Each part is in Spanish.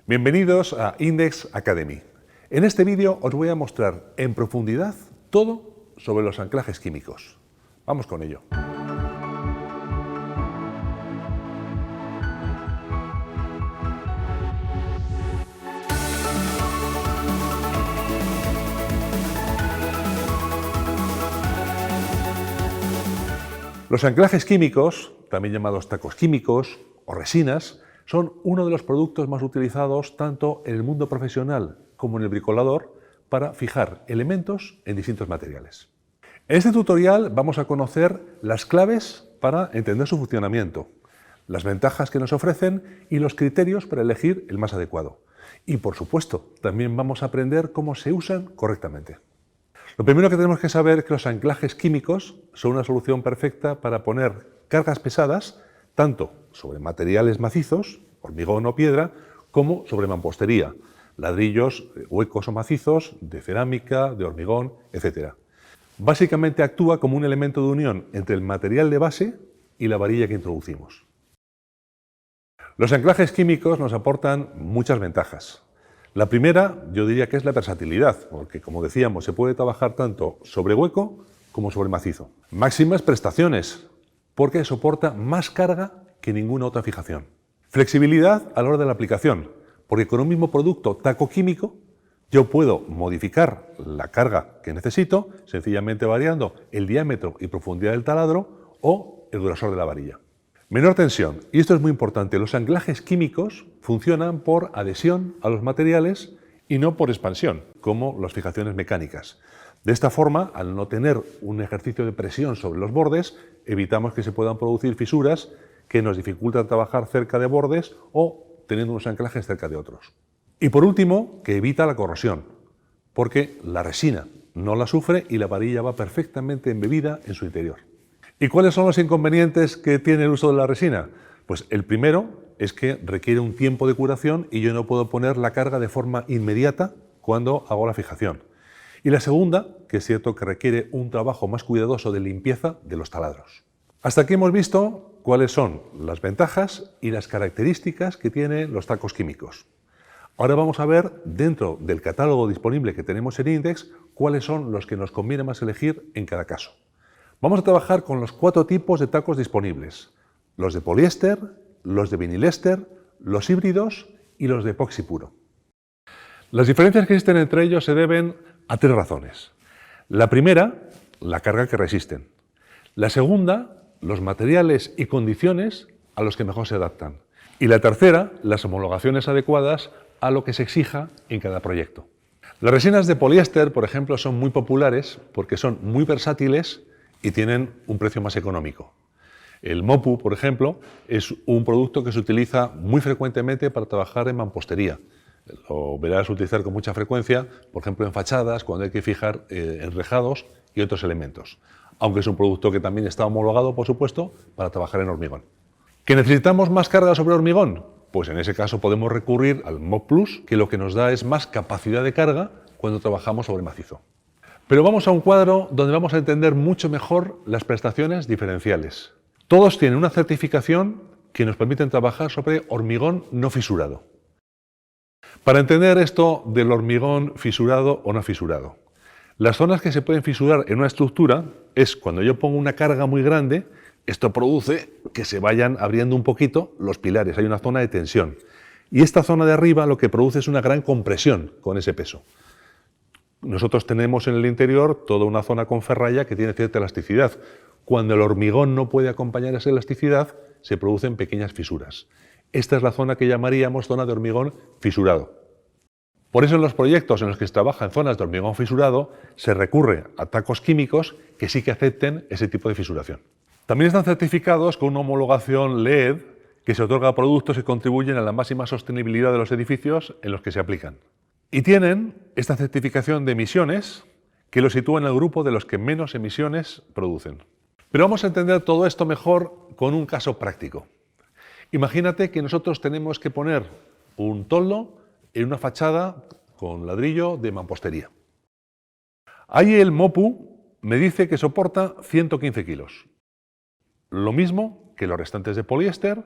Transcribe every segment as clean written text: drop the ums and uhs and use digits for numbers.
Bienvenidos a Index Academy. En este vídeo os voy a mostrar en profundidad todo sobre los anclajes químicos. Vamos con ello. Los anclajes químicos, también llamados tacos químicos o resinas, son uno de los productos más utilizados tanto en el mundo profesional como en el bricolador para fijar elementos en distintos materiales. En este tutorial vamos a conocer las claves para entender su funcionamiento, las ventajas que nos ofrecen y los criterios para elegir el más adecuado. Y por supuesto, también vamos a aprender cómo se usan correctamente. Lo primero que tenemos que saber es que los anclajes químicos son una solución perfecta para poner cargas pesadas tanto sobre materiales macizos, hormigón o piedra, como sobre mampostería, ladrillos huecos o macizos, de cerámica, de hormigón, etc. Básicamente actúa como un elemento de unión entre el material de base y la varilla que introducimos. Los anclajes químicos nos aportan muchas ventajas. La primera, yo diría que es la versatilidad, porque como decíamos, se puede trabajar tanto sobre hueco como sobre macizo. Máximas prestaciones, porque soporta más carga que ninguna otra fijación. Flexibilidad a la hora de la aplicación, porque con un mismo producto taco químico yo puedo modificar la carga que necesito, sencillamente variando el diámetro y profundidad del taladro o el grosor de la varilla. Menor tensión, y esto es muy importante, los anclajes químicos funcionan por adhesión a los materiales y no por expansión, como las fijaciones mecánicas. De esta forma, al no tener un ejercicio de presión sobre los bordes, evitamos que se puedan producir fisuras que nos dificultan trabajar cerca de bordes o teniendo unos anclajes cerca de otros. Y por último, que evita la corrosión, porque la resina no la sufre y la varilla va perfectamente embebida en su interior. ¿Y cuáles son los inconvenientes que tiene el uso de la resina? Pues el primero es que requiere un tiempo de curación y yo no puedo poner la carga de forma inmediata cuando hago la fijación. Y la segunda, que es cierto que requiere un trabajo más cuidadoso de limpieza de los taladros. Hasta aquí hemos visto cuáles son las ventajas y las características que tienen los tacos químicos. Ahora vamos a ver, dentro del catálogo disponible que tenemos en Index, cuáles son los que nos conviene más elegir en cada caso. Vamos a trabajar con los 4 tipos de tacos disponibles: los de poliéster, los de vinilester, los híbridos y los de epoxi puro. Las diferencias que existen entre ellos se deben a 3 razones. La primera, la carga que resisten. La segunda, los materiales y condiciones a los que mejor se adaptan. Y la tercera, las homologaciones adecuadas a lo que se exija en cada proyecto. Las resinas de poliéster, por ejemplo, son muy populares porque son muy versátiles y tienen un precio más económico. El MOPU, por ejemplo, es un producto que se utiliza muy frecuentemente para trabajar en mampostería. Lo verás utilizar con mucha frecuencia, por ejemplo, en fachadas, cuando hay que fijar enrejados y otros elementos. Aunque es un producto que también está homologado, por supuesto, para trabajar en hormigón. ¿Que necesitamos más carga sobre hormigón? Pues en ese caso podemos recurrir al MOP Plus, que lo que nos da es más capacidad de carga cuando trabajamos sobre macizo. Pero vamos a un cuadro donde vamos a entender mucho mejor las prestaciones diferenciales. Todos tienen una certificación que nos permiten trabajar sobre hormigón no fisurado. Para entender esto del hormigón fisurado o no fisurado, las zonas que se pueden fisurar en una estructura es cuando yo pongo una carga muy grande, esto produce que se vayan abriendo un poquito los pilares, hay una zona de tensión. Y esta zona de arriba lo que produce es una gran compresión con ese peso. Nosotros tenemos en el interior toda una zona con ferralla que tiene cierta elasticidad. Cuando el hormigón no puede acompañar esa elasticidad, se producen pequeñas fisuras. Esta es la zona que llamaríamos zona de hormigón fisurado. Por eso en los proyectos en los que se trabaja en zonas de hormigón fisurado, se recurre a tacos químicos que sí que acepten ese tipo de fisuración. También están certificados con una homologación LEED que se otorga a productos que contribuyen a la máxima sostenibilidad de los edificios en los que se aplican. Y tienen esta certificación de emisiones que los sitúa en el grupo de los que menos emisiones producen. Pero vamos a entender todo esto mejor con un caso práctico. Imagínate que nosotros tenemos que poner un toldo en una fachada con ladrillo de mampostería. Ahí el MOPU me dice que soporta 115 kilos. Lo mismo que los restantes de poliéster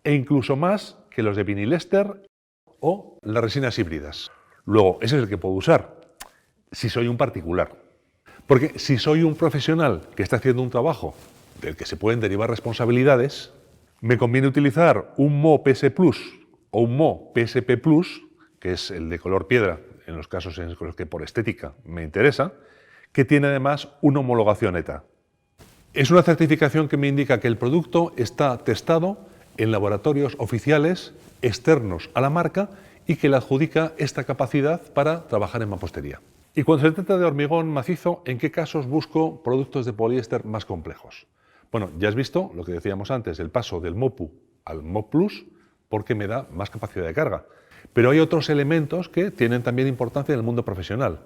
e incluso más que los de vinilester o las resinas híbridas. Luego, ese es el que puedo usar si soy un particular. Porque si soy un profesional que está haciendo un trabajo del que se pueden derivar responsabilidades, me conviene utilizar un Mo PS Plus o un Mo PSP Plus, que es el de color piedra, en los casos en los que por estética me interesa, que tiene además una homologación ETA. Es una certificación que me indica que el producto está testado en laboratorios oficiales externos a la marca y que le adjudica esta capacidad para trabajar en mampostería. Y cuando se trata de hormigón macizo, ¿en qué casos busco productos de poliéster más complejos? Bueno, ya has visto lo que decíamos antes, el paso del MOPU al MOP Plus, porque me da más capacidad de carga. Pero hay otros elementos que tienen también importancia en el mundo profesional.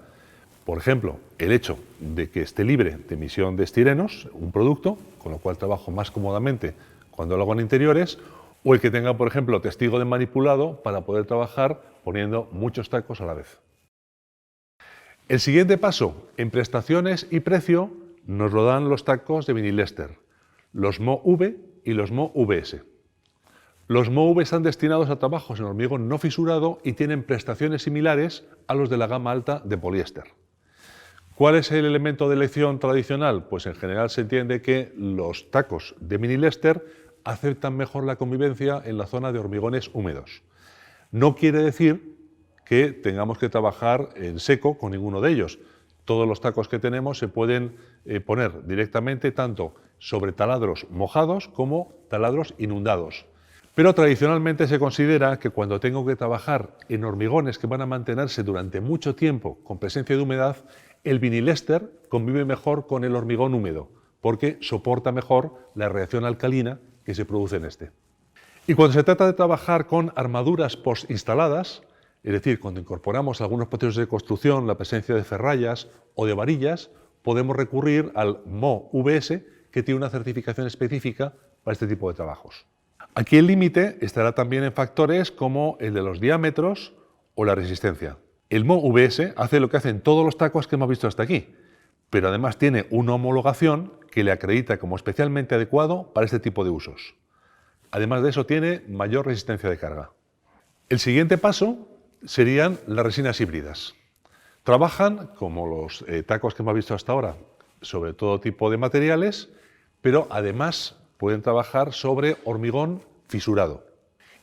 Por ejemplo, el hecho de que esté libre de emisión de estirenos, un producto, con lo cual trabajo más cómodamente cuando lo hago en interiores, o el que tenga, por ejemplo, testigo de manipulado para poder trabajar poniendo muchos tacos a la vez. El siguiente paso, en prestaciones y precio, nos lo dan los tacos de vinilester, los Mo-V y los Mo-VS. Los Mo-V están destinados a trabajos en hormigón no fisurado y tienen prestaciones similares a los de la gama alta de poliéster. ¿Cuál es el elemento de elección tradicional? Pues en general se entiende que los tacos de vinilester aceptan mejor la convivencia en la zona de hormigones húmedos. No quiere decir que tengamos que trabajar en seco con ninguno de ellos. Todos los tacos que tenemos se pueden poner directamente tanto sobre taladros mojados como taladros inundados. Pero tradicionalmente se considera que cuando tengo que trabajar en hormigones que van a mantenerse durante mucho tiempo con presencia de humedad, el vinilester convive mejor con el hormigón húmedo, porque soporta mejor la reacción alcalina que se produce en este. Y cuando se trata de trabajar con armaduras postinstaladas, es decir, cuando incorporamos a algunos procesos de construcción la presencia de ferrallas o de varillas, podemos recurrir al Mo-VS, que tiene una certificación específica para este tipo de trabajos. Aquí el límite estará también en factores como el de los diámetros o la resistencia. El Mo-VS hace lo que hacen todos los tacos que hemos visto hasta aquí, pero además tiene una homologación que le acredita como especialmente adecuado para este tipo de usos. Además de eso, tiene mayor resistencia de carga. El siguiente paso serían las resinas híbridas. Trabajan, como los tacos que hemos visto hasta ahora, sobre todo tipo de materiales, pero además pueden trabajar sobre hormigón fisurado.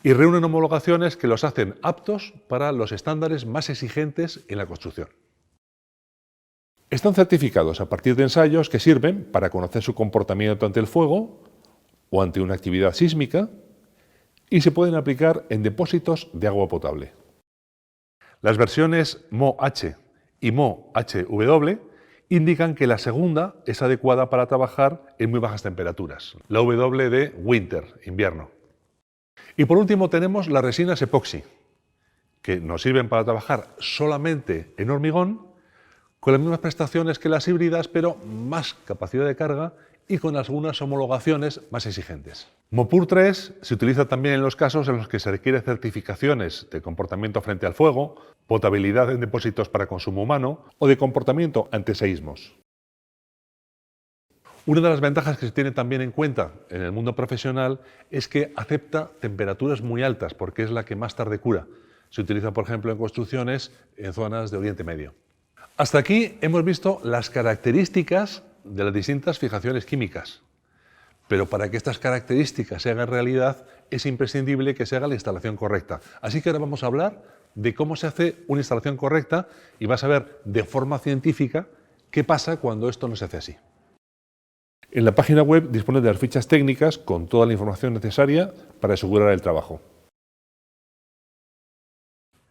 Y reúnen homologaciones que los hacen aptos para los estándares más exigentes en la construcción. Están certificados a partir de ensayos que sirven para conocer su comportamiento ante el fuego o ante una actividad sísmica y se pueden aplicar en depósitos de agua potable. Las versiones Mo-H y Mo-HW indican que la segunda es adecuada para trabajar en muy bajas temperaturas, la W de winter, invierno. Y por último tenemos las resinas epoxi, que nos sirven para trabajar solamente en hormigón, con las mismas prestaciones que las híbridas, pero más capacidad de carga y con algunas homologaciones más exigentes. Mopur 3 se utiliza también en los casos en los que se requiere certificaciones de comportamiento frente al fuego, potabilidad en depósitos para consumo humano o de comportamiento ante seísmos. Una de las ventajas que se tiene también en cuenta en el mundo profesional es que acepta temperaturas muy altas porque es la que más tarde cura. Se utiliza, por ejemplo, en construcciones en zonas de Oriente Medio. Hasta aquí hemos visto las características de las distintas fijaciones químicas. Pero para que estas características se hagan realidad es imprescindible que se haga la instalación correcta. Así que ahora vamos a hablar de cómo se hace una instalación correcta y vas a ver de forma científica qué pasa cuando esto no se hace así. En la página web dispone de las fichas técnicas con toda la información necesaria para asegurar el trabajo.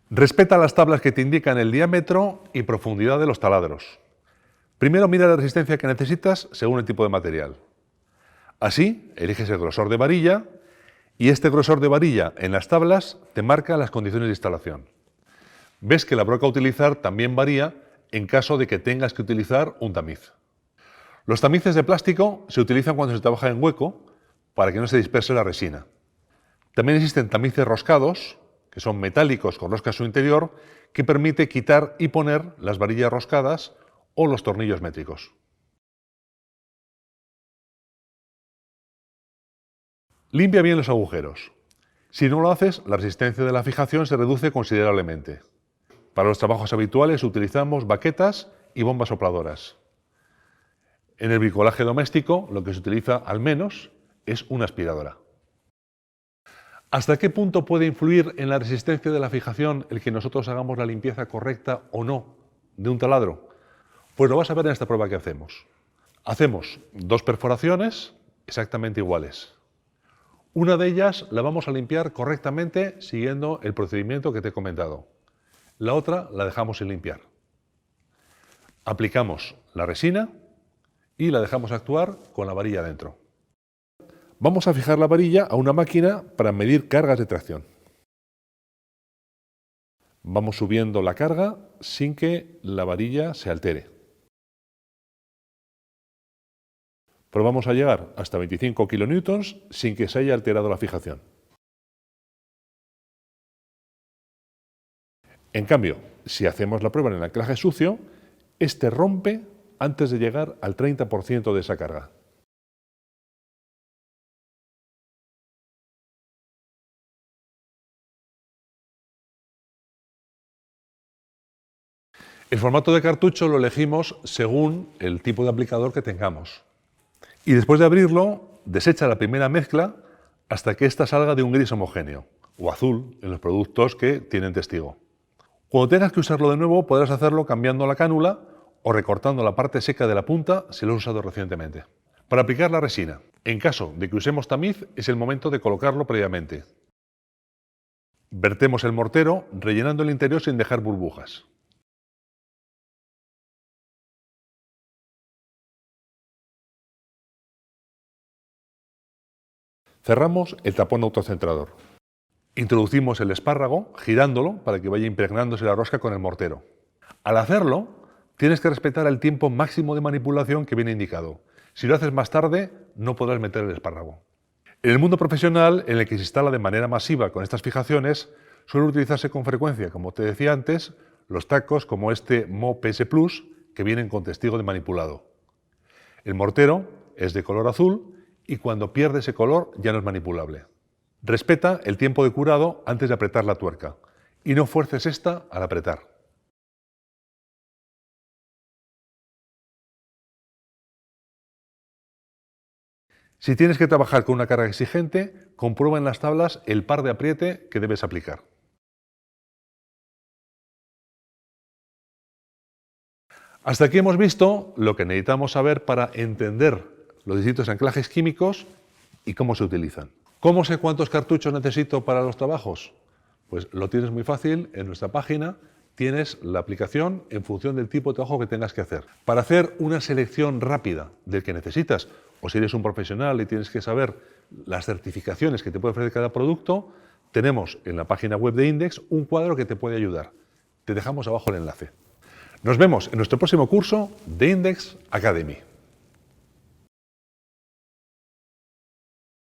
Respeta las tablas que te indican el diámetro y profundidad de los taladros. Primero mira la resistencia que necesitas según el tipo de material. Así, eliges el grosor de varilla y este grosor de varilla en las tablas te marca las condiciones de instalación. Ves que la broca a utilizar también varía en caso de que tengas que utilizar un tamiz. Los tamices de plástico se utilizan cuando se trabaja en hueco para que no se disperse la resina. También existen tamices roscados, que son metálicos con rosca en su interior, que permite quitar y poner las varillas roscadas o los tornillos métricos. Limpia bien los agujeros. Si no lo haces, la resistencia de la fijación se reduce considerablemente. Para los trabajos habituales utilizamos baquetas y bombas sopladoras. En el bricolaje doméstico, lo que se utiliza al menos es una aspiradora. ¿Hasta qué punto puede influir en la resistencia de la fijación el que nosotros hagamos la limpieza correcta o no de un taladro? Pues lo vas a ver en esta prueba que hacemos. Hacemos 2 perforaciones exactamente iguales. Una de ellas la vamos a limpiar correctamente siguiendo el procedimiento que te he comentado. La otra la dejamos sin limpiar. Aplicamos la resina y la dejamos actuar con la varilla dentro. Vamos a fijar la varilla a una máquina para medir cargas de tracción. Vamos subiendo la carga sin que la varilla se altere. Probamos a llegar hasta 25 kilonewtons sin que se haya alterado la fijación. En cambio, si hacemos la prueba en el anclaje sucio, este rompe antes de llegar al 30% de esa carga. El formato de cartucho lo elegimos según el tipo de aplicador que tengamos. Y después de abrirlo, desecha la primera mezcla hasta que ésta salga de un gris homogéneo, o azul en los productos que tienen testigo. Cuando tengas que usarlo de nuevo, podrás hacerlo cambiando la cánula o recortando la parte seca de la punta si lo has usado recientemente. Para aplicar la resina, en caso de que usemos tamiz, es el momento de colocarlo previamente. Vertemos el mortero rellenando el interior sin dejar burbujas. Cerramos el tapón autocentrador. Introducimos el espárrago girándolo para que vaya impregnándose la rosca con el mortero. Al hacerlo, tienes que respetar el tiempo máximo de manipulación que viene indicado. Si lo haces más tarde, no podrás meter el espárrago. En el mundo profesional, en el que se instala de manera masiva con estas fijaciones, suele utilizarse con frecuencia, como te decía antes, los tacos como este Mo PS Plus, que vienen con testigo de manipulado. El mortero es de color azul y cuando pierde ese color ya no es manipulable. Respeta el tiempo de curado antes de apretar la tuerca y no fuerces esta al apretar. Si tienes que trabajar con una carga exigente, comprueba en las tablas el par de apriete que debes aplicar. Hasta aquí hemos visto lo que necesitamos saber para entender los distintos anclajes químicos y cómo se utilizan. ¿Cómo sé cuántos cartuchos necesito para los trabajos? Pues lo tienes muy fácil, en nuestra página tienes la aplicación en función del tipo de trabajo que tengas que hacer. Para hacer una selección rápida del que necesitas, o si eres un profesional y tienes que saber las certificaciones que te puede ofrecer cada producto, tenemos en la página web de Index un cuadro que te puede ayudar. Te dejamos abajo el enlace. Nos vemos en nuestro próximo curso de Index Academy.